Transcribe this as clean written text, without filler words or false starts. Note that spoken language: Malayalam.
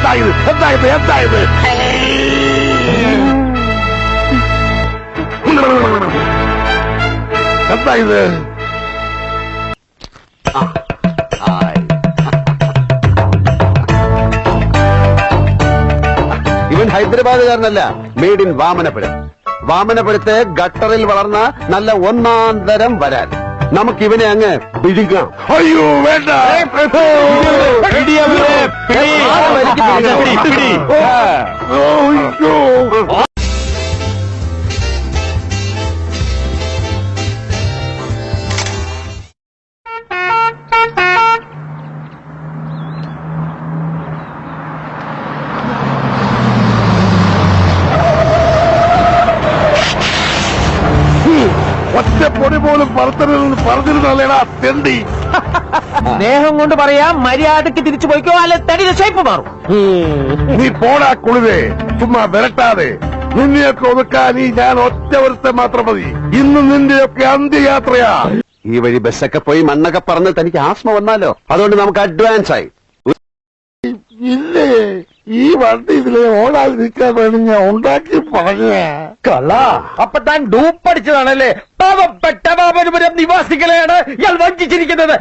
എന്തായത് എന്തായത് ഇവൻ ഹൈദരാബാദുകാരനല്ല, മെയ്ഡ് ഇൻ വാമനപുരം. വാമനപുരത്തെ ഗട്ടറിൽ വളർന്ന നല്ല ഒന്നാം തരം വരാൻ. നമുക്കിവനെ അങ്ങ് പിടിക്കാം. അയ്യോ വേണ്ട. ഒറ്റപ്പൊടി പോലും പറത്തരുതെന്ന് പറഞ്ഞിരുന്നല്ലേടാ തെണ്ടി. സ്നേഹം കൊണ്ട് പറയാം, മര്യാദക്ക് തിരിച്ചു പോയിക്കോ, അല്ലെ തടിയുടെ ഷേപ്പ് മാറും. നീ പോടാ കുളിരേ, ചുമ്മാ വിരട്ടാതെ. നിന്നെയൊക്കെ ഒതുക്കാൻ ഈ ഞാൻ ഒറ്റ ഒരുത്തെ മാത്രം മതി. ഇന്ന് നിന്റെയൊക്കെ അന്ത്യയാത്രയാ. ഈ വഴി ബസ്സൊക്കെ പോയി മണ്ണൊക്കെ പറന്ന് തനിക്ക് ആസ്മ വന്നാലോ, അതുകൊണ്ട് നമുക്ക് അഡ്വാൻസ് ആയി. ഇല്ലേ, ഈ വണ്ടി ഇതിലെ ഓടാതിരിക്കാൻ വേണ്ടി ഞാൻ ഉണ്ടാക്കി പറഞ്ഞ കള്ള. അപ്പൊ താൻ ഡൂപ്പടിച്ചതാണല്ലേ? പാവപ്പെട്ട പാപപുരം നിവാസികളെയാണ് ഇയാൾ വഞ്ചിച്ചിരിക്കുന്നത്.